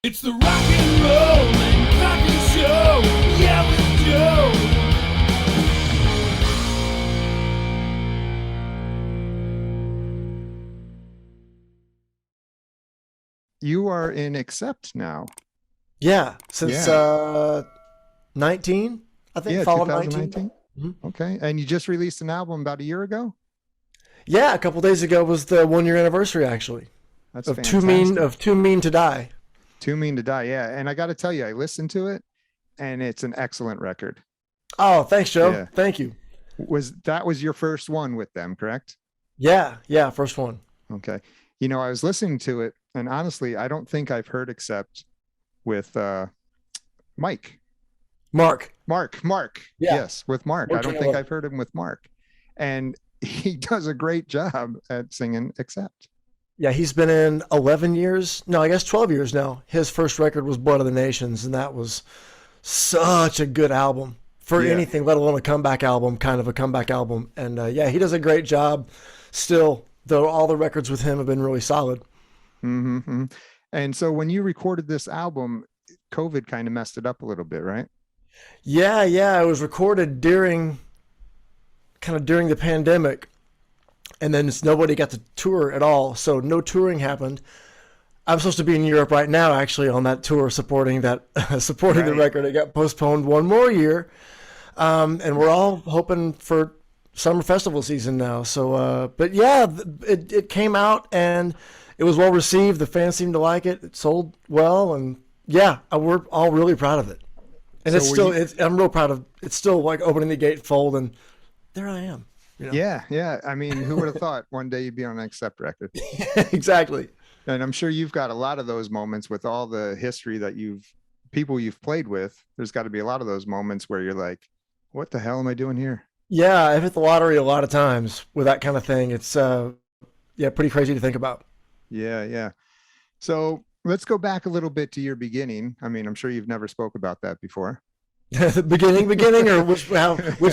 It's the rock and roll and rocket show. Yeah, with Joe. You are in Accept now. Yeah, since Yeah. 19, I think, Yeah, fall of 19. 2019. Mhm. Okay. And you just released an album about a year ago? Yeah, a couple days ago was the 1 year anniversary actually That's of fantastic. Too Mean to Die. Too Mean to Die. Yeah. And I got to tell you, I listened to it and it's an excellent record. Oh, thanks, Joe. Yeah. Thank you. That was your first one with them, correct? Yeah, first one. Okay. You know, I was listening to it and honestly, I don't think I've heard Accept with Mike. Mark. Mark. Yeah, Yes, with Mark. I Mark don't think Trello. I've heard him with Mark. And he does a great job at singing Accept. Yeah, he's been in 11 years. No, I guess 12 years now. His first record was Blood of the Nations, and that was such a good album for Yeah. anything, let alone a comeback album, kind of a comeback album. And yeah, he does a great job still, though all the records with him have been really solid. Mm-hmm. And so when you recorded this album, COVID kind of messed it up a little bit, right? Yeah, it was recorded during the pandemic, and then nobody got to tour at all, so no touring happened. I'm supposed to be in Europe right now, actually, on that tour supporting supporting the Right. record. It got postponed one more year, and we're all hoping for summer festival season now. So, but yeah, it came out and it was well received. The fans seemed to like it. It sold well, and yeah, we're all really proud of it. And So it's were still, you, I'm real proud of. It's still like opening the gatefold, and there I am. You know, yeah. I mean, who would have thought one day you'd be on an Accept record? exactly. And I'm sure you've got a lot of those moments with all the history that people you've played with. There's got to be a lot of those moments where you're like, what the hell am I doing here? Yeah, I've hit the lottery a lot of times with that kind of thing. It's yeah, pretty crazy to think about. Yeah. So let's go back a little bit to your beginning. I mean, I'm sure you've never spoke about that before. The beginning, or which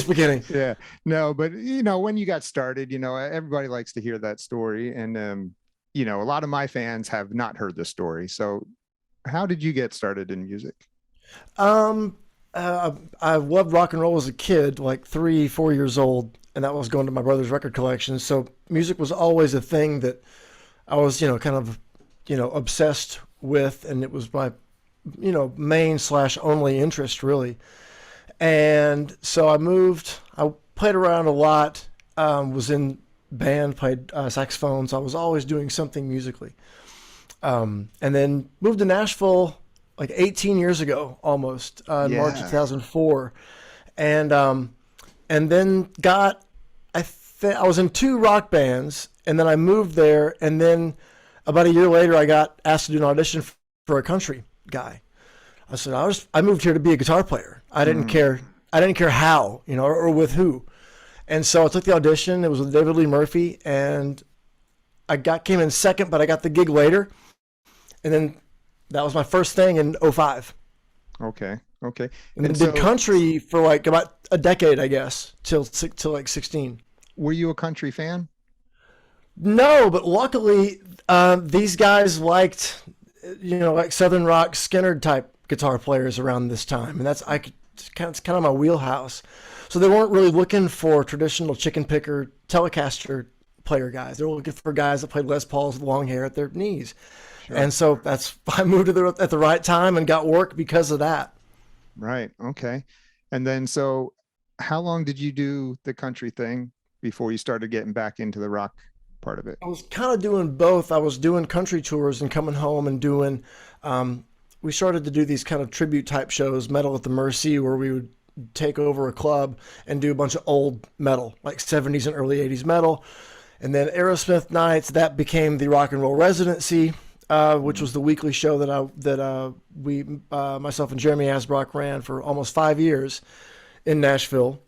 beginning? Yeah, no, but when you got started, everybody likes to hear that story. And, a lot of my fans have not heard the story. So how did you get started in music? Um, I loved rock and roll as a kid, like 3, 4 years old, and that was going to my brother's record collection. So music was always a thing that I was, kind of, obsessed with, and it was my, main/only interest really. And so I moved. I played around a lot. Was in band, played saxophones. I was always doing something musically. And then moved to Nashville like 18 years ago, almost in March of Yeah. 2004, and then I was in 2 rock bands, and then I moved there, and then about a year later, I got asked to do an audition for a country guy. I said I moved here to be a guitar player. I didn't Mm, care. I didn't care how, or with who. And so I took the audition. It was with David Lee Murphy, and came in second, but I got the gig later. And then that was my first thing in '05. okay. And then And did so country for like about a decade, I guess, till like 16. were you a country fan? No, but luckily these guys liked, like Southern rock, Skinner type guitar players around this time, and it's kind of my wheelhouse. So they weren't really looking for traditional chicken picker Telecaster player guys. They were looking for guys that played Les Pauls with long hair at their knees. Sure. And so I moved at the right time and got work because of that. Right. Okay. And then, so how long did you do the country thing before you started getting back into the rock part of it? I was kind of doing both. I was doing country tours and coming home and doing. We started to do these kind of tribute type shows, Metal at the Mercy, where we would take over a club and do a bunch of old metal, like 70s and early 80s metal. And then Aerosmith nights, that became the Rock and Roll Residency, which was the weekly show that myself and Jeremy Asbrock ran for almost 5 years in Nashville.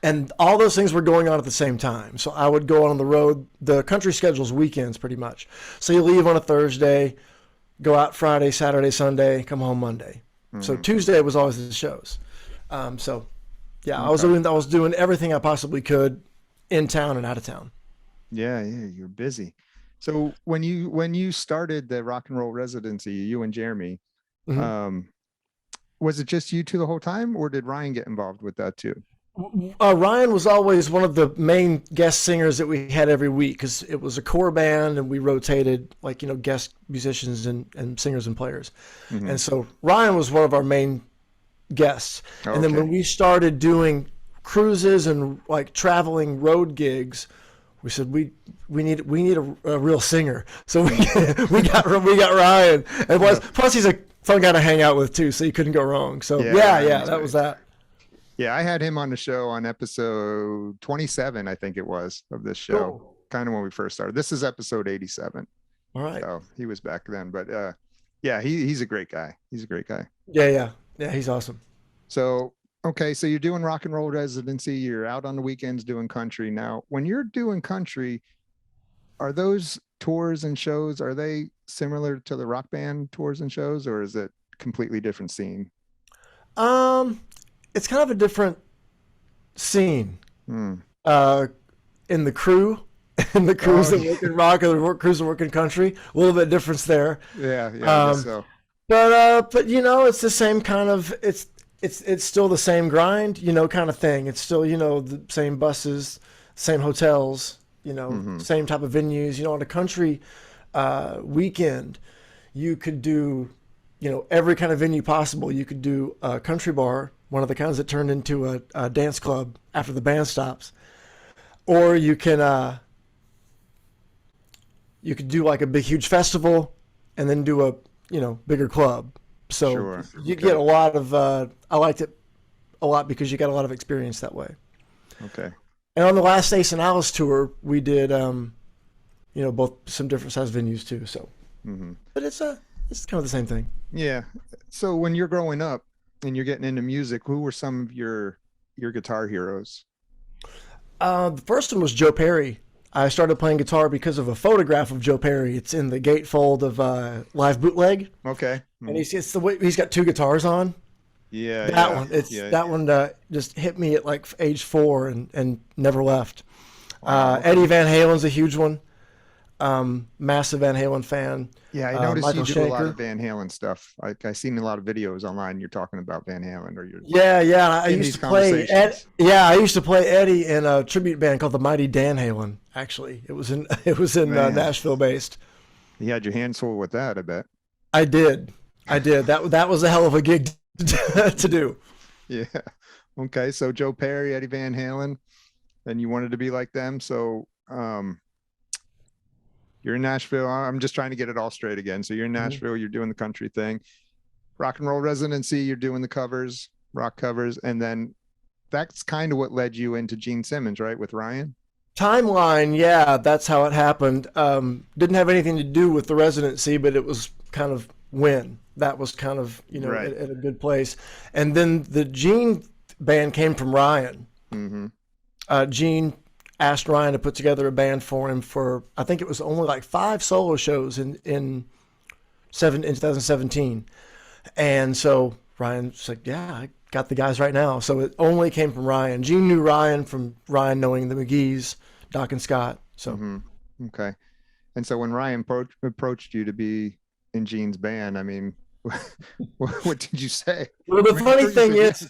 And all those things were going on at the same time. So I would go on the road. The country schedule's weekends pretty much. So you leave on a Thursday, go out Friday, Saturday, Sunday, come home Monday. So Hmm. Tuesday was always the shows. So yeah, Okay. I was doing everything I possibly could in town and out of town. Yeah. You're busy. So when you started the rock and roll residency, you and Jeremy, Mhm. Was it just you two the whole time, or did Ryan get involved with that too? Ryan was always one of the main guest singers that we had every week because it was a core band and we rotated like, guest musicians and singers and players. Mhm. And so Ryan was one of our main guests. And then when Okay. we started doing cruises and like traveling road gigs, we said we need a real singer. So we got Ryan. And plus he's a fun guy to hang out with too, so you couldn't go wrong. So Yeah, yeah, Ryan yeah, was that great. was that. Yeah, I had him on the show on episode 27, I think it was, of this show. Cool. Kind of when we first started. This is episode 87. All right. So he was back then. But yeah, he's a great guy. He's a great guy. Yeah, he's awesome. So okay, so you're doing rock and roll residency, you're out on the weekends doing country. Now, when you're doing country, are those tours and shows, are they similar to the rock band tours and shows, or is it completely different scene? It's kind of a different scene. Hmm. In the crew, in the crews Oh, that work in rock or the crews that work in country, a little bit difference there. Yeah, I guess Um, so. but it's the same kind of it's still the same grind, kind of thing. It's still the same buses, same hotels, Mhm. same type of venues. On a country weekend, you could do every kind of venue possible. You could do a country bar, one of the kinds that turned into a dance club after the band stops, or you could do like a big huge festival and then do a bigger club. So Sure. you Okay. get a lot of I liked it a lot because you got a lot of experience that way. Okay. And on the last Ace and Alice tour, we did both some different size venues too. So, Hmm. but it's kind of the same thing. Yeah. So when you're growing up and you're getting into music, who were some of your guitar heroes? The first one was Joe Perry. I started playing guitar because of a photograph of Joe Perry. It's in the gatefold of Live Bootleg, Okay. and it's the way he's got two guitars on. Yeah. That yeah, one, it's yeah. that one just hit me at like age 4 and never left. Wow. Eddie Van Halen's a huge one. Massive Van Halen fan. Yeah, I noticed Michael you do a lot Schenker. of Van Halen stuff. Like I seen a lot of videos online. You're talking about Van Halen, or you're Yeah. I in used these to play conversations. I used to play Eddie in a tribute band called the Mighty Dan Halen. Actually, it was in Man. Nashville based. You had your hands full with that, I bet. I did. That was a hell of a gig to do. Yeah. Okay. So Joe Perry, Eddie Van Halen, and you wanted to be like them. So you're in Nashville. I'm just trying to get it all straight again. So you're in Nashville, you're doing the country thing, rock and roll residency, you're doing the covers, rock covers, and then that's kind of what led you into Gene Simmons, right? With Ryan. Timeline, yeah, that's how it happened. Didn't have anything to do with the residency, but it was kind of when that was kind of Right. at a good place. And then the Gene band came from Ryan. Mm-hmm. Gene asked Ryan to put together a band for him for I think it was only like 5 solo shows in 2017, and so Ryan's like, yeah, I got the guys right now. So it only came from Ryan. Gene knew Ryan from Ryan knowing the McGee's, Doc and Scott. So Mm-hmm. Okay. And so when Ryan approached you to be in Gene's band, I mean, what did you say? well, the I mean, funny you thing said yes.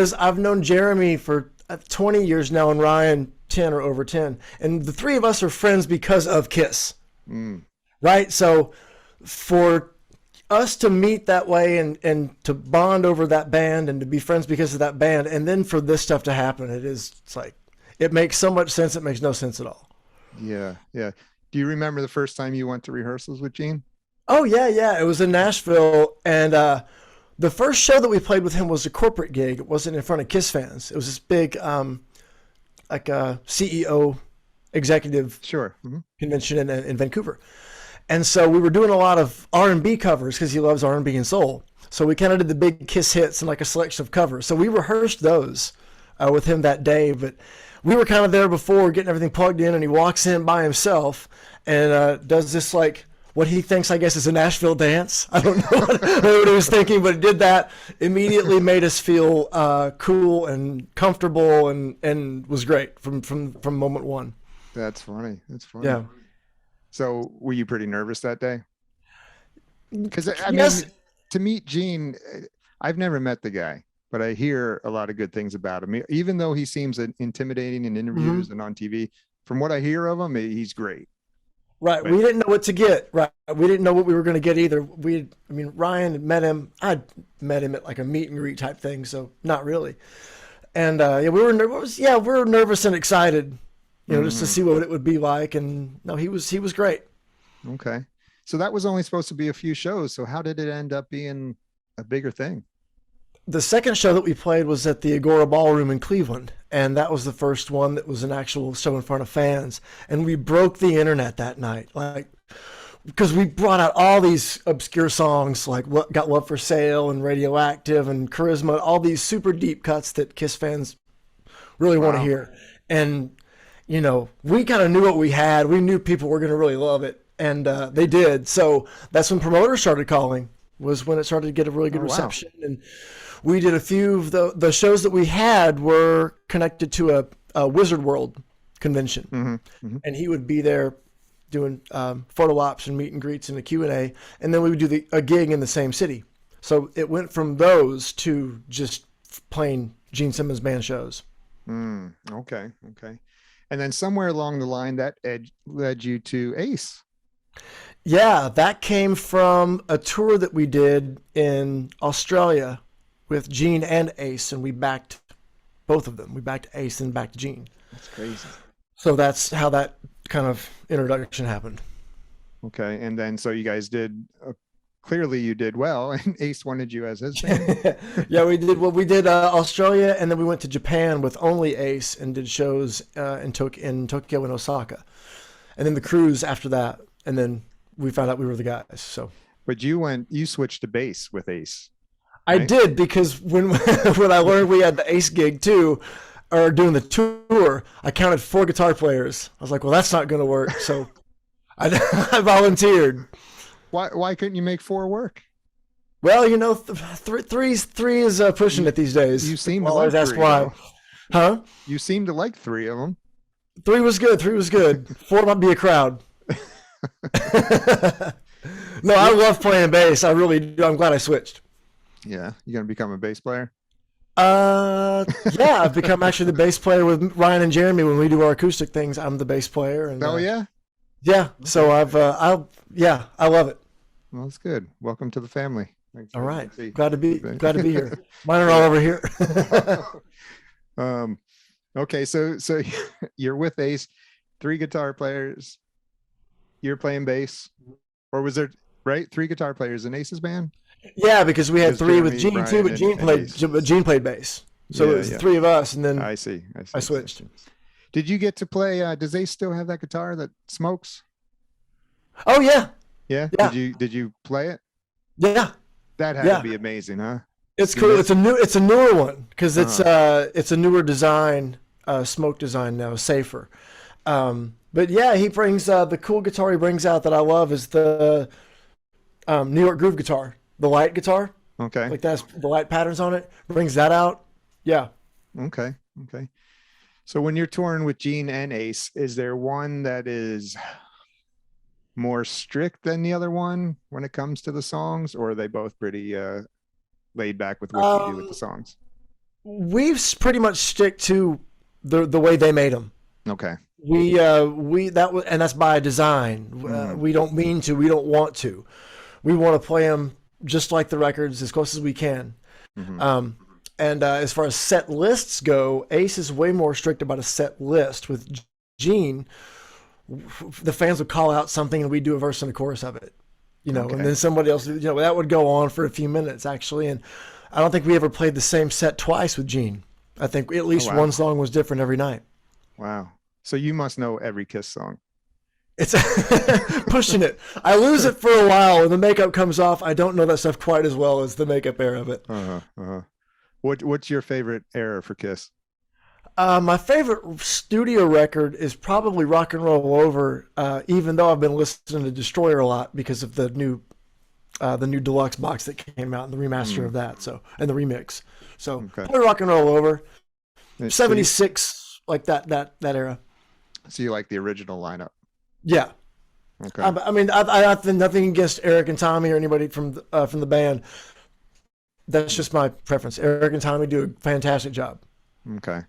is, I've known Jeremy for 20 years now, and Ryan 10 or over 10, and the three of us are friends because of Kiss, Mm, right? So for us to meet that way and to bond over that band and to be friends because of that band, and then for this stuff to happen, it's like it makes so much sense. It makes no sense at all. yeah. Do you remember the first time you went to rehearsals with Gene? Oh yeah. It was in Nashville, and the first show that we played with him was a corporate gig. It wasn't in front of Kiss fans. It was this big, like a CEO executive Sure. Mhm. convention in Vancouver. And so we were doing a lot of R&B covers because he loves R&B and soul. So we kind of did the big Kiss hits and like a selection of covers. So we rehearsed those with him that day, but we were kind of there before getting everything plugged in, and he walks in by himself and does this like what he thinks, I guess, is a Nashville dance. I don't know what he was thinking, but it did that. Immediately made us feel cool and comfortable and was great from moment one. That's funny. That's funny. Yeah. So were you pretty nervous that day? Because I Yes. mean, to meet Gene, I've never met the guy, but I hear a lot of good things about him. Even though he seems intimidating in interviews and on TV, from what I hear of him, he's great. Right. But We didn't know what to get. Right. We didn't know what we were going to get either. I mean, Ryan had met him. I'd met him at like a meet and greet type thing. So not really. And yeah, we were nervous. Yeah, we were nervous and excited, just to see what it would be like. And no, he was great. Okay. So that was only supposed to be a few shows. So how did it end up being a bigger thing? The second show that we played was at the Agora Ballroom in Cleveland, and that was the first one that was an actual show in front of fans. And we broke the internet that night, like, because we brought out all these obscure songs like "What Got Love for Sale" and "Radioactive" and "Charisma," all these super deep cuts that Kiss fans really want to hear. And we kind of knew what we had. We knew people were going to really love it, and they did. So that's when promoters started calling. Was when it started to get a really good reception. And we did a few of the shows that we had were connected to a Wizard World convention, and he would be there doing photo ops and meet and greets and a Q&A, and then we would do a gig in the same city. So it went from those to just playing Gene Simmons band shows. Okay. And then somewhere along the line, that led you to Ace. Yeah, that came from a tour that we did in Australia with Gene and Ace, and we backed both of them. We backed Ace and backed Gene. That's crazy. So that's how that kind of introduction happened. Okay. And then, so you guys did, clearly you did well, and Ace wanted you as his band. Yeah, we did. Well, we did Australia, and then we went to Japan with only Ace and did shows in Tokyo and Osaka. And then the cruise after that, and then we found out we were the guys. So, But you switched to bass with Ace. I did, because when when I learned we had the Ace gig too, or doing the tour, I counted 4 guitar players. I was like, well, that's not going to work. So I volunteered. Why couldn't you make 4 work? Well, three is pushing it these days. You seem to always like ask 3, why. though. Huh? You seem to like 3 of them. 3 was good. 3 was good. 4 might be a crowd. No, I love playing bass. I really do. I'm glad I switched. Yeah. You going to become a bass player? Yeah, I've become actually the bass player with Ryan and Jeremy when we do our acoustic things. I'm the bass player. And, yeah. Yeah. So I love it. Well, that's good. Welcome to the family. Thanks. All right. Glad to be here. Mine are all over here. Okay. So you're with Ace, 3 guitar players. You're playing bass, or was there 3 guitar players in Ace's band? Yeah, because we had 3 with Jeremy, Gene too, but Brian, Gene played bass. So it was 3 of us, and then I see. I switched. Did you get to play? Does Ace still have that guitar that smokes? Oh yeah. Yeah. Yeah. Did you play it? Yeah. That had to be amazing, huh? It's cool. It's a newer one because it's a newer design, smoke design now, safer. But yeah, he brings the cool guitar he brings out that I love is the New York Groove guitar, the light guitar. Okay. Like that's the light patterns on it. Brings that out. Yeah. Okay. So when you're touring with Gene and Ace, is there one that is more strict than the other one when it comes to the songs, or are they both pretty laid back with what you do with the songs? We've pretty much stick to the way they made them. Okay. And that's by design. We don't mean to. We don't want to. We want to play them just like the records as close as we can. And as far as set lists go, Ace is way more strict about a set list. With Gene, the fans would call out something and we'd do a verse and a chorus of it, and then somebody else, that would go on for a few minutes actually. And I don't think we ever played the same set twice with Gene. I think at least one song was different every night. Wow. So you must know every Kiss song. It's pushing it. I lose it for a while when the makeup comes off. I don't know that stuff quite as well as the makeup era of it. What's your favorite era for Kiss? My favorite studio record is probably Rock and Roll Over, even though I've been listening to Destroyer a lot because of the new deluxe box that came out and the remaster of that. So, and the remix. So probably Rock and Roll Over. 76, like that era. So you like the original lineup? Yeah. Okay. I mean, I think nothing against Eric and Tommy or anybody from the band. That's just my preference. Eric and Tommy do a fantastic job. Okay.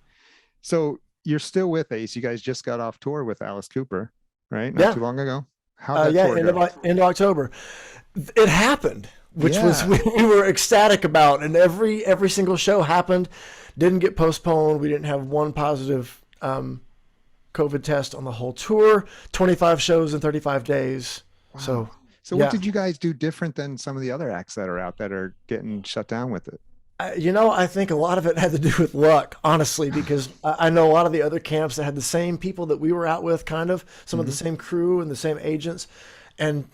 So you're still with Ace. You guys just got off tour with Alice Cooper, right? Not Yeah. too long ago. How'd that Yeah, tour end go? of October. It happened, which was Yeah. we were ecstatic about, and every single show happened. Didn't get postponed. We didn't have one positive COVID test on the whole tour. 25 shows in 35 days. Wow. So So yeah. what did you guys do different than some of the other acts that are out that are getting shut down with it? I think a lot of it had to do with luck, honestly, because I know a lot of the other camps that had the same people that we were out with, kind of some of the same crew and the same agents, and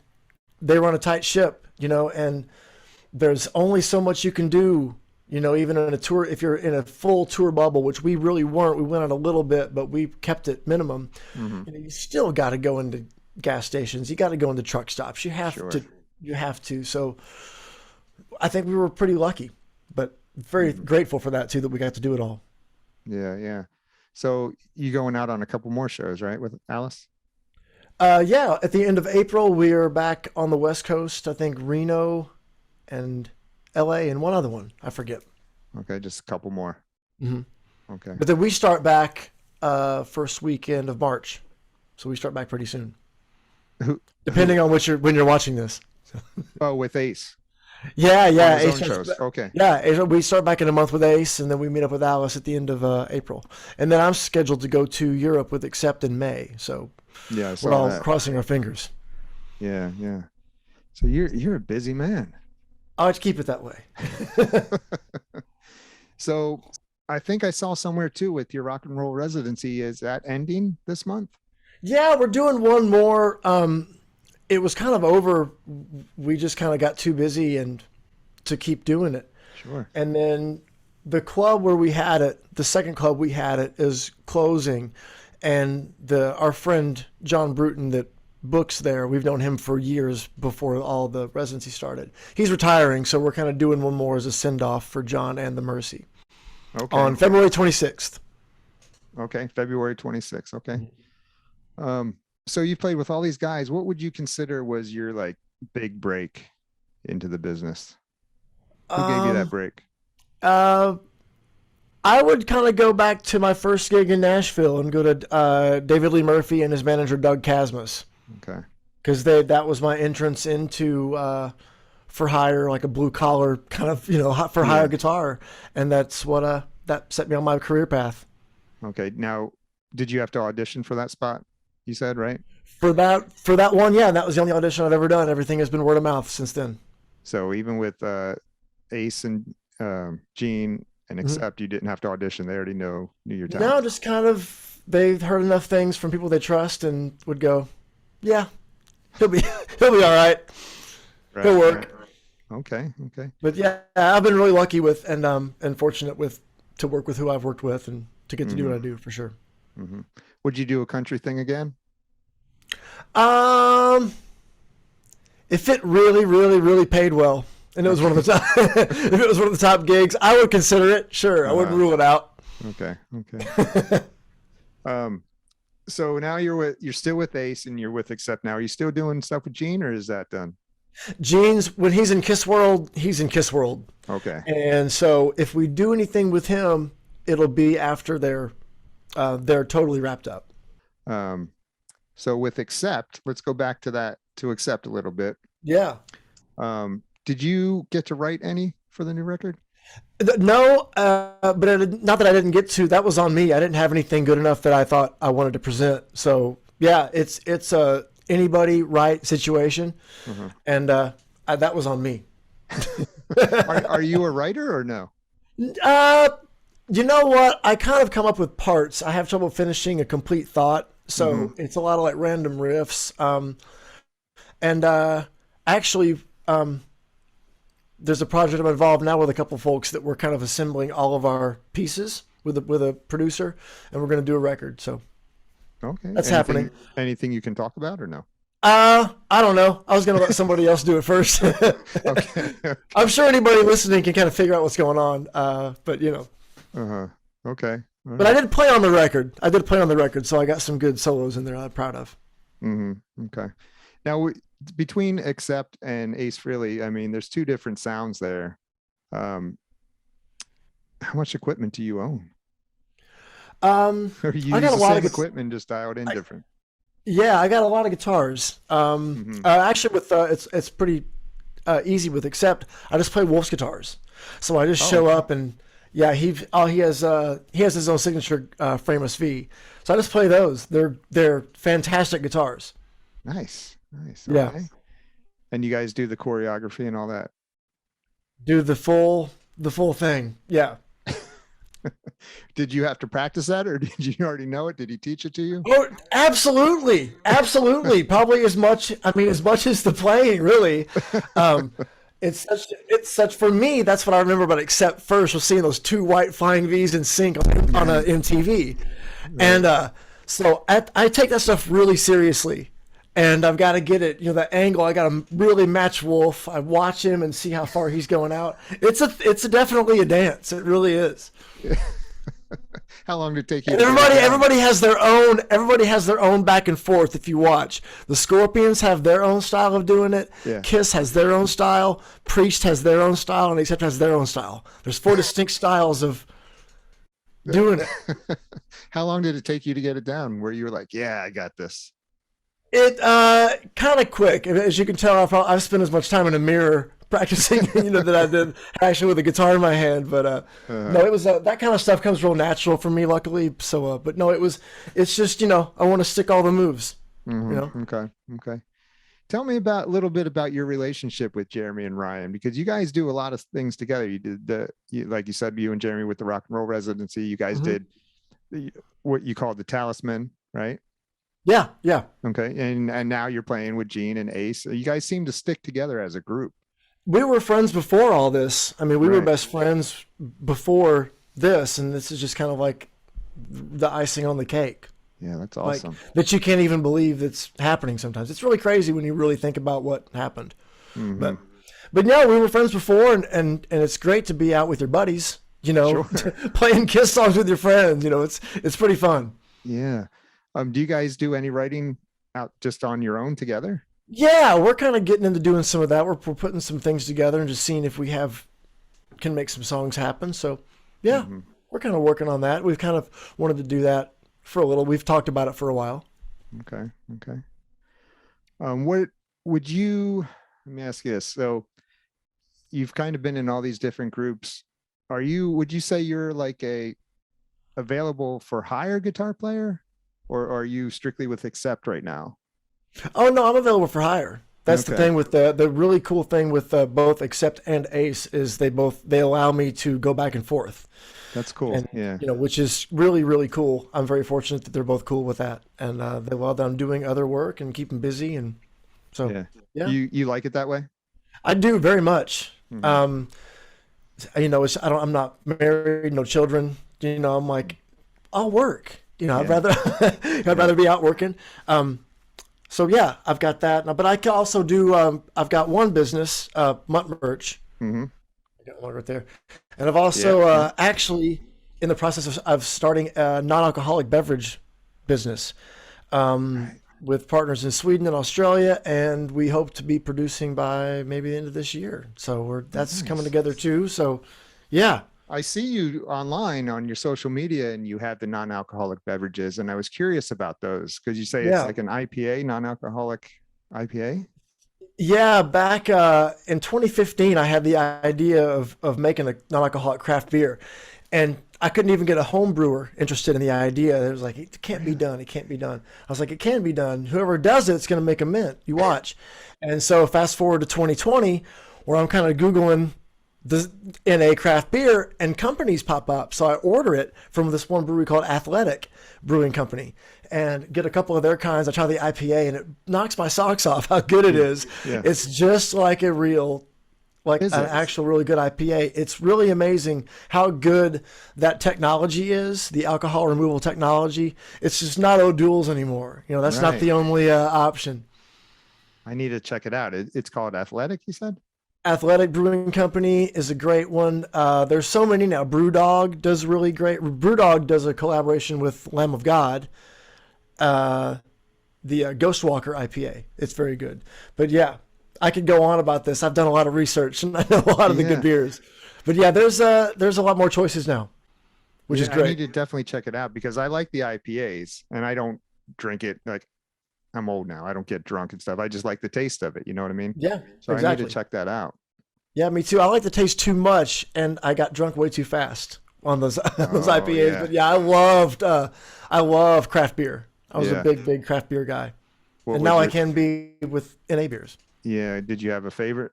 they run a tight ship, and there's only so much you can do, even in a tour, if you're in a full tour bubble, which we really weren't. We went out a little bit, but we kept it minimum. You still got to go into gas stations. You got to go into truck stops. You have to. So I think we were pretty lucky. But very grateful for that too, that we got to do it all. Yeah, yeah. So you going out on a couple more shows, right, with Alice? Yeah, at the end of April, we are back on the West Coast. I think Reno and LA and one other one. I forget. Okay, just a couple more. Okay. But then we start back first weekend of March. So we start back pretty soon. Depending on when you're watching this. Oh, with Ace. Yeah. On his Ace own starts shows. Okay. Yeah, we start back in a month with Ace, and then we meet up with Alice at the end of April. And then I'm scheduled to go to Europe with Accept in May. So Yeah, I we're saw all that. crossing our fingers. Yeah, yeah. So you're a busy man. I'll just keep it that way. So I think I saw somewhere too with your rock and roll residency. Is that ending this month? Yeah, we're doing one more. It was kind of over. We just kind of got too busy and to keep doing it. Sure. And then the club where we had it, the second club we had it, is closing. And our friend John Bruton that books there, we've known him for years before all the residency started. He's retiring, so we're kind of doing one more as a send-off for John and the Mercy. Okay. On February 26th. Okay, February 26th. Okay. So you played with all these guys. What would you consider was your like big break into the business? Who gave you that break? I would kind of go back to my first gig in Nashville and go to David Lee Murphy and his manager Doug Casmus. Okay. Because that was my entrance into for hire, like a blue collar kind of for hire guitar, and that's what that set me on my career path. Okay. Now, did you have to audition for that spot? You said, right? For that one, yeah, that was the only audition I've ever done. Everything has been word of mouth since then. So even with Ace and Gene and Accept, you didn't have to audition. They already knew your talent. No, just kind of they've heard enough things from people they trust and would go, yeah, he'll be all right. He'll work. Right. Okay. But yeah, I've been really lucky with and fortunate to work with who I've worked with and to get to do what I do for sure. Would you do a country thing again? If it really, really, really paid well, and it was one of the top, if it was one of the top gigs, I would consider it. Sure, I wouldn't rule it out. Okay. So now you're still with Ace and you're with Accept now. Are you still doing stuff with Gene, or is that done? Gene's, when he's in Kiss World, he's in Kiss World. Okay. And so if we do anything with him, it'll be after they're totally wrapped up. So with Accept, let's go back to Accept a little bit. Yeah. Did you get to write any for the new record? No, but not that I didn't get to. That was on me. I didn't have anything good enough that I thought I wanted to present. So yeah, it's a anybody write situation, and that was on me. Are you a writer or no? You know what? I kind of come up with parts. I have trouble finishing a complete thought, so it's a lot of like random riffs. Actually, there's a project I'm involved now with a couple folks that we're kind of assembling all of our pieces with a producer, and we're going to do a record. So okay, that's happening. Anything you can talk about or no? I don't know. I was going to let somebody else do it first. Okay. I'm sure anybody listening can kind of figure out what's going on. But Okay. But I did play on the record. So I got some good solos in there I'm proud of. Okay. Now, between Accept and Ace Frehley, I mean, there's two different sounds there. Um, how much equipment do you own? Or you I use got a the lot same of equipment, just dialed in different? yeah, I got a lot of guitars. Mhm. Actually, with it's pretty easy with Accept. I just play Wolf's guitars, so I just Oh, show okay. up and yeah, he has his own signature frameless V, so I just play those. They're fantastic guitars. Nice, nice. Yeah, Okay. And you guys do the choreography and all that. do the full thing. Yeah. Did you have to practice that, or did you already know it? Did he teach it to you? Oh, absolutely, absolutely. Probably as much. I mean, as much as the playing, really. Um, it's such for me. That's what I remember about Accept first was seeing those two white flying V's in sync on a MTV, and so I take that stuff really seriously, and I've got to get it. You know, the angle. I got to really match Wolf. I watch him and see how far he's going out. It's definitely a dance. It really is. How long did it take you? And to get it down? everybody has their own back and forth. If you watch, the Scorpions have their own style of doing it. Yeah. Kiss has their own style. Priest has their own style, and Accept has their own style. There's 4 distinct styles of doing it. How long did it take you to get it down? Where you were like, "Yeah, I got this." It kind of quick, as you can tell. I've spent as much time in a mirror practicing, that I did actually with a guitar in my hand. But no, it was that kind of stuff comes real natural for me, luckily. So, but no, it's just I want to stick all the moves. Mhm. Okay. Okay. Tell me a little bit about your relationship with Jeremy and Ryan, because you guys do a lot of things together. You did like you said, you and Jeremy with the rock and roll residency. You guys Mhm. did what you called the Talisman, right? Yeah, yeah. Okay. And now you're playing with Gene and Ace. You guys seem to stick together as a group. We were friends before all this. I mean, we were Right. best friends before this, and this is just kind of like the icing on the cake. Yeah, that's Like awesome. that you can't even believe that's happening sometimes. It's really crazy when you really think about what happened. Mhm. But yeah, we were friends before, and it's great to be out with your buddies, Sure. playing Kiss songs with your friends. It's pretty fun. Yeah. Do you guys do any writing out just on your own together? Yeah, we're kind of getting into doing some of that. We're putting some things together and just seeing if we can make some songs happen. So yeah, Mhm. we're kind of working on that. We've kind of wanted to do that for a little. We've talked about it for a while. Okay. Okay. What would you, let me ask you this. So you've kind of been in all these different groups. Would you say you're like a available for hire guitar player, or are you strictly with Accept right now? Oh no, I'm available for hire. That's the Okay. thing with the really cool thing with both Accept and Ace is they allow me to go back and forth, That's cool. and Yeah. which is really really cool. I'm very fortunate that they're both cool with that, and they allow them doing other work and keep them busy, and so Yeah. yeah, You like it that way? I do very much. Mhm. I'm not married, no children. I'm like, I'll work. I'd Yeah. rather I'd rather be out working. So yeah, I've got that. But I can also do. I've got one business, Mutt merch. Mhm. I got one right there, and I've also Yeah. actually in the process of starting a non-alcoholic beverage business with partners in Sweden and Australia, and we hope to be producing by maybe the end of this year. So that's coming Nice. together too. So yeah. I see you online on your social media and you have the non-alcoholic beverages. And I was curious about those because you say it's Yeah. like an IPA, non-alcoholic IPA. Yeah, back in 2015, I had the idea of making a non-alcoholic craft beer, and I couldn't even get a home brewer interested in the idea. It was like, it can't be done. It can't be done. I was like, it can be done. Whoever does it's going to make a mint. You watch. And so fast forward to 2020, where I'm kind of Googling the NA craft beer, and companies pop up. So I order it from this one brewery called Athletic Brewing Company and get a couple of their kinds. I try the IPA and it knocks my socks off how good it is. Yeah. It's just like Is an it? actual really good IPA. It's really amazing how good that technology is, the alcohol removal technology. It's just not O'Doul's anymore. That's not Right. the only option. I need to check it out. It's called Athletic, you said? Athletic Brewing Company is a great one. There's so many now. Brewdog does really great. Brewdog does a collaboration with Lamb of God. Ghostwalker IPA. It's very good. But yeah, I could go on about this. I've done a lot of research and I know a lot of the Yeah. good beers. But yeah, there's a lot more choices now, which is I great. need to definitely check it out because I like the IPAs and I don't drink it. Like, I'm old now. I don't get drunk and stuff. I just like the taste of it. You know what I mean? Yeah, So I exactly. need to check that out. Yeah, me too. I like the taste too much, and I got drunk way too fast on those those Oh, IPAs. yeah. But yeah, I love craft beer. I was a Yeah. big craft beer guy, What and was now I your- can be with NA beers. Yeah. Did you have a favorite?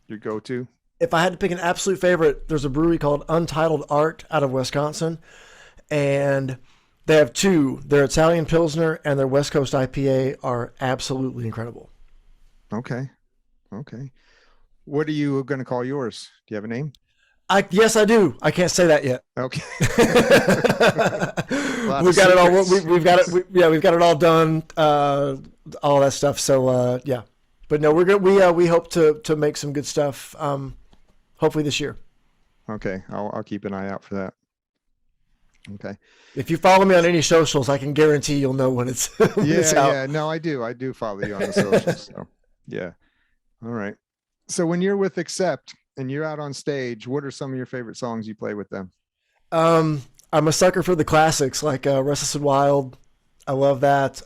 Your go-to? If I had to pick an absolute favorite, there's a brewery called Untitled Art out of Wisconsin, and they have two. Their Italian Pilsner and their West Coast IPA are absolutely incredible. Okay. Okay. What are you going to call yours? Do you have a name? Yes, I do. I can't say that yet. Okay. We've got it all. secrets. We've got it. We've got it all done. All that stuff. So yeah, but no, we're good. We hope to make some good stuff. Hopefully this year. Okay. I'll keep an eye out for that. Okay. If you follow me on any socials, I can guarantee you'll know when it's when it's Yeah. out. Yeah. No, I do. I do follow you on the socials. So yeah. All right. So when you're with Accept and you're out on stage, what are some of your favorite songs you play with them? I'm a sucker for the classics like Restless and Wild. I love that.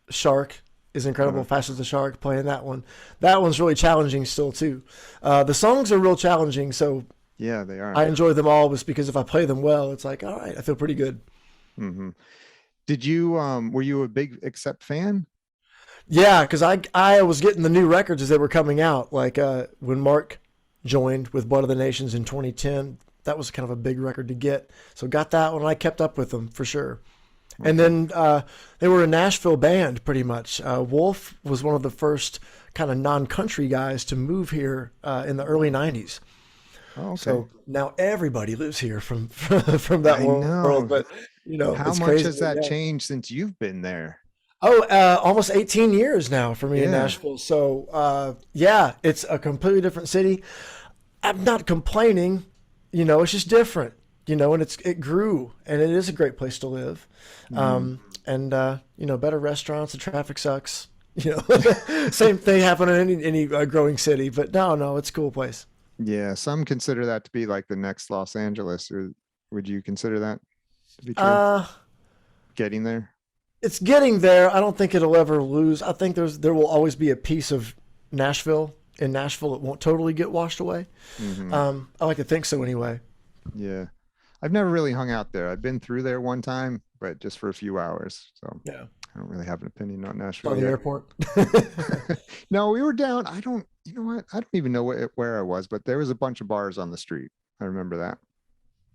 Shark is incredible. Fast as a Shark, playing that one. That one's really challenging still too. The songs are real challenging, so Yeah, they are. I enjoy them all just because if I play them well, it's like, all right, I feel pretty good. Mm-hmm. Did you were you a big Accept fan? Yeah, because I was getting the new records as they were coming out. Like when Mark joined with Blood of the Nations in 2010, that was kind of a big record to get. So got that one. I kept up with them for sure. And then they were a Nashville band pretty much. Wolf was one of the first kind of non-country guys to move here in the early 90s. Oh, okay. So now everybody lives here from that I know. world. But you know, How it's much crazy. has that Yeah. changed since you've been there? Oh, almost 18 years now for me in Yeah. Nashville. So, yeah, it's a completely different city. I'm not complaining, you know, it's just different, you know, and it grew and it is a great place to live. And, you know, better restaurants, the traffic sucks, you know, same thing happening in any growing city, but no, it's a cool place. Yeah, some consider that to be like the next Los Angeles, or would you consider that to be true? Getting there? It's getting there. I don't think it'll ever lose. I think there will always be a piece of Nashville in Nashville that won't totally get washed away. Mhm. I like to think so anyway. Yeah. I've never really hung out there. I've been through there one time, but just for a few hours. So Yeah. I don't really have an opinion on On Nashville the yet. airport. No, we were down. You know what? I don't even know where I was, but there was a bunch of bars on the street. I remember that.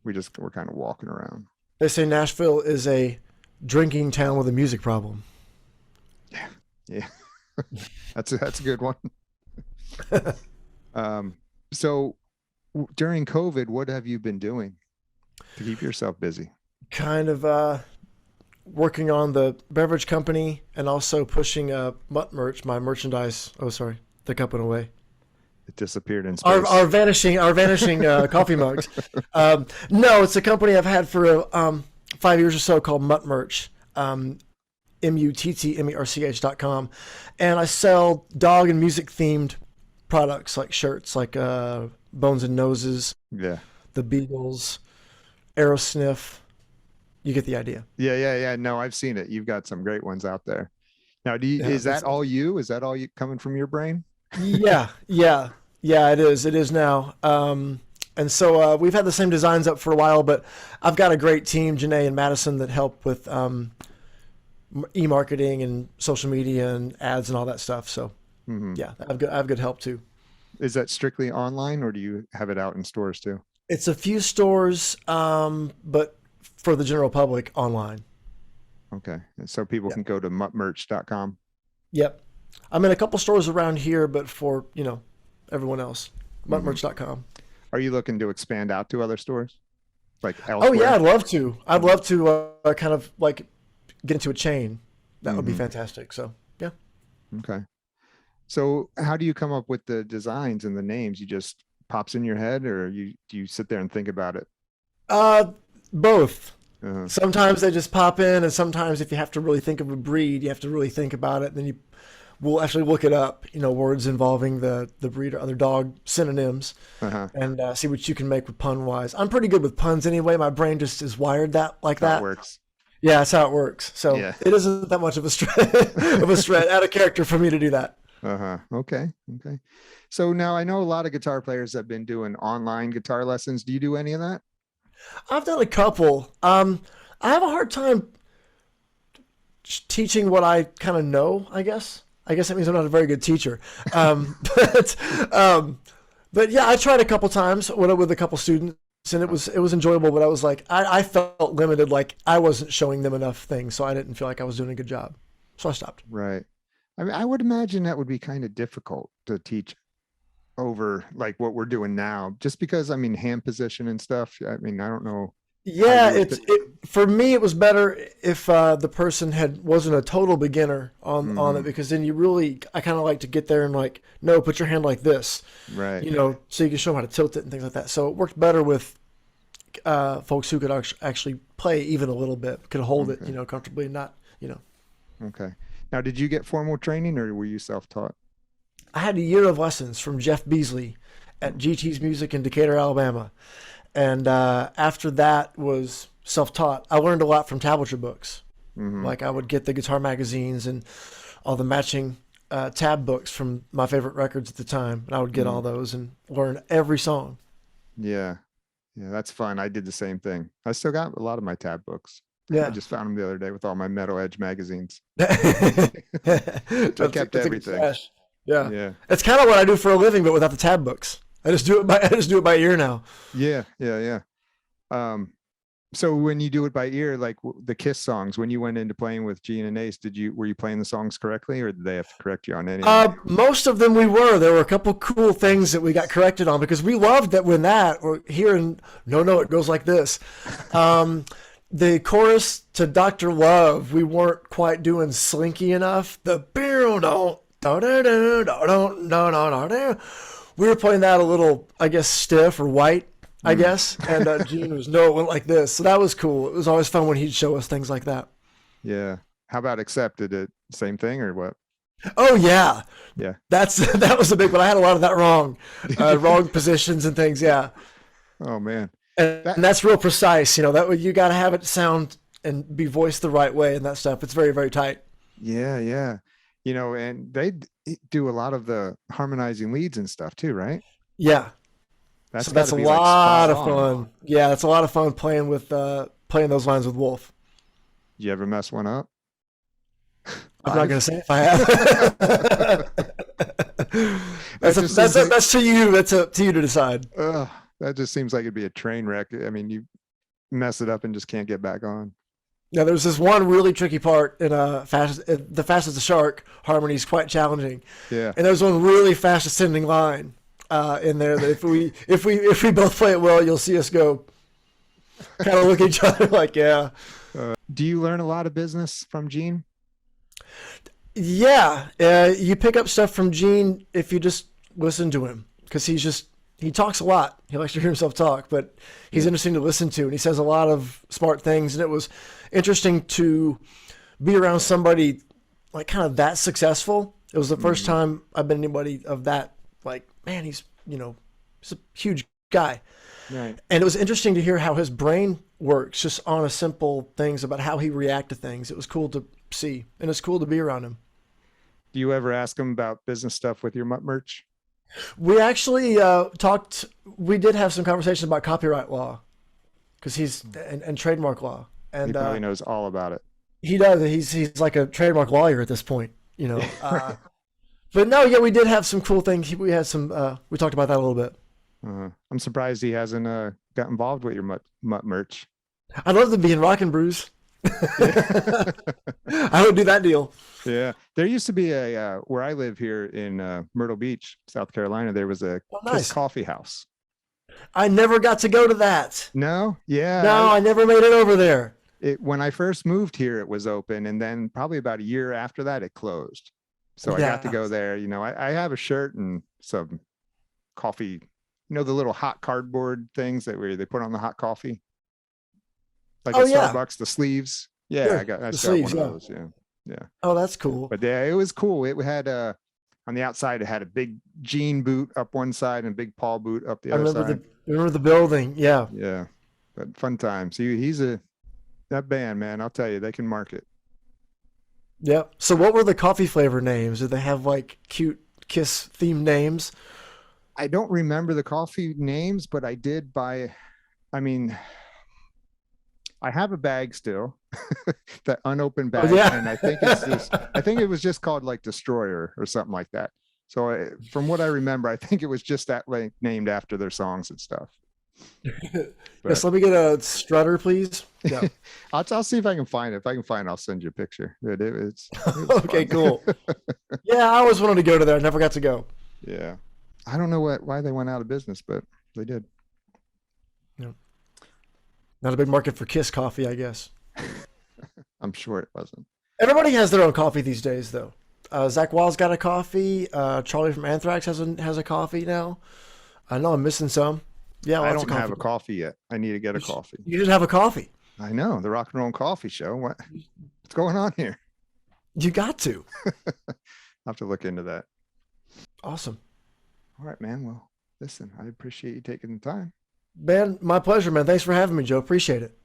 We just were kind of walking around. They say Nashville is a drinking town with a music problem. Yeah. That's a good one. So during COVID, what have you been doing to keep yourself busy? Kind of working on the beverage company and also pushing Mutt merch, my merchandise. Oh, sorry, the cup went away. It disappeared in space. Our vanishing coffee mugs. No, it's a company I've had for 5 years or so called Mutt Merch. MUTTMERCH.com. And I sell dog and music themed products like shirts like Bones and Noses, Yeah. the Beagles, Aerosniff. You get the idea. Yeah. No, I've seen it. You've got some great ones out there. Now, Yeah, is that it's- all you? Is that all you coming from your brain? Yeah, it is. It is now. And so we've had the same designs up for a while, but I've got a great team, Janae and Madison, that help with e-marketing and social media and ads and all that stuff. So Mhm. yeah, I have good help too. Is that strictly online, or do you have it out in stores too? It's a few stores, but for the general public online. Okay. And so people can go to muttmerch.com. Yep. I'm in a couple stores around here, but for, you know, everyone else, muttmerch.com. Are you looking to expand out to other stores? Like Oh elsewhere? yeah, I'd love to. I'd love to kind of like get into a chain. That would be fantastic. So yeah. Okay. So how do you come up with the designs and the names? You just pops in your head, or do you sit there and think about it? Both. Sometimes they just pop in, and sometimes if you have to really think of a breed, you have to really think about it. And then you will actually look it up, words involving the breed or other dog synonyms, and see what you can make with pun wise. I'm pretty good with puns anyway. My brain just is wired that. That works. Yeah, that's how it works. So it isn't that much of a stretch out of character for me to do that. Okay. So now I know a lot of guitar players have been doing online guitar lessons. Do you do any of that? I've done a couple. I have a hard time teaching what I kind of know, I guess. I guess that means I'm not a very good teacher. But yeah, I tried a couple times with a couple students, and it was enjoyable, but I was like, I felt limited, like I wasn't showing them enough things, so I didn't feel like I was doing a good job. So I stopped. Right. I mean, I would imagine that would be kind of difficult to teach over like what we're doing now, just because, I mean, hand position and stuff. I mean, I don't know. Yeah, for me, it was better if the person wasn't a total beginner on it, because then I kind of like to get there and like, no, put your hand like this, right? So you can show them how to tilt it and things like that. So it worked better with folks who could actually play even a little bit, could hold it, comfortably, not. Okay. Now, did you get formal training, or were you self-taught? I had a year of lessons from Jeff Beasley at GT's Music in Decatur, Alabama. And after that was self-taught. I learned a lot from tablature books. Like I would get the guitar magazines and all the matching tab books from my favorite records at the time. And I would get all those and learn every song. Yeah, that's fun. I did the same thing. I still got a lot of my tab books. Yeah, I just found them the other day with all my Metal Edge magazines. I kept everything. Yeah. It's kind of what I do for a living, but without the tab books. I just do it by ear now. Yeah. So when you do it by ear, like the Kiss songs, when you went into playing with Gene and Ace, were you playing the songs correctly, or did they have to correct you on any? Most of them we were. There were a couple cool things that we got corrected on, because we loved that or hearing, no, it goes like this. The chorus to Dr. Love, we weren't quite doing slinky enough. The we were playing that a little, I guess, stiff or white, I guess. And Gene it went like this. So that was cool. It was always fun when he'd show us things like that. Yeah. How about Accepted It? Same thing or what? Oh yeah. Yeah. That was a big one. I had a lot of that wrong. Wrong positions and things. Yeah. Oh man. And that's real precise. That way you got to have it sound and be voiced the right way and that stuff. It's very, very tight. Yeah. And they do a lot of the harmonizing leads and stuff too, right? Yeah. That's a lot of fun. Yeah, that's a lot of fun playing those lines with Wolf. You ever mess one up? I'm not going to say if I have. That's to you. That's up to you to decide. That just seems like it'd be a train wreck. I mean, you mess it up and just can't get back on. Yeah, there's this one really tricky part in the Fast as the Shark harmony is quite challenging. Yeah. And there's one really fast ascending line in there that if we both play it well, you'll see us go kind of look at each other like, yeah. Do you learn a lot of business from Gene? Yeah. You pick up stuff from Gene if you just listen to him, because he talks a lot. He likes to hear himself talk, but he's interesting to listen to, and he says a lot of smart things. And it was interesting to be around somebody like kind of that successful. It was the first time I've been anybody of that, like, man, he's a huge guy. Right. And it was interesting to hear how his brain works just on a simple things about how he react to things. It was cool to see, and it's cool to be around him. Do you ever ask him about business stuff with your Mutt merch? We actually we did have some conversations about copyright law, because he's and trademark law. And he probably knows all about it. He does. He's like a trademark lawyer at this point, But no, yeah, we did have some cool things. We had some, we talked about that a little bit. I'm surprised he hasn't got involved with your Mutt merch. I'd love to be in Rock and Brews. I would do that deal. Yeah. There used to be where I live here in Myrtle Beach, South Carolina, there was a Kiss coffee house. I never got to go to that. No? Yeah. No, I never made it over there. When I first moved here, it was open. And then probably about a year after that, it closed. So I got to go there. I have a shirt and some coffee, the little hot cardboard things that they put on the hot coffee. like Oh, at yeah. Starbucks, the sleeves. Yeah, Sure, I got the one sleeves, of yeah. those. Yeah, yeah. Oh, that's cool. But yeah, it was cool. It had on the outside, it had a big jean boot up one side and a big Paul boot up the I other side. remember the building. Yeah. Yeah, but fun times. He's that band, man. I'll tell you, they can market. Yep. So what were the coffee flavor names? Did they have like cute Kiss themed names? I don't remember the coffee names, but I did buy. I mean, I have a bag still, that unopened Oh bag, yeah. and I think it's just. I think it was just called like Destroyer or something like that. So from what I remember, I think it was just that like named after their songs and stuff. Yes, But let me get a strutter, please. Yeah. I'll see if I can find it. If I can find it, I'll send you a picture. It was Okay, fun. cool. Yeah, I always wanted to go to there. I never got to go. Yeah. I don't know why they went out of business, but they did. Yeah. Not a big market for Kiss coffee, I guess. I'm sure it wasn't. Everybody has their own coffee these days, though. Zach Wild's got a coffee. Charlie from Anthrax has a coffee now. I know I'm missing some. Yeah, I lots of don't have a coffee. coffee yet. I need to get a coffee. You didn't have a coffee. I know, the Rock and Roll Coffee Show. What's going on here? You got to. I'll have to look into that. Awesome. All right, man. Well, listen, I appreciate you taking the time. Man, my pleasure, man. Thanks for having me, Joe. Appreciate it.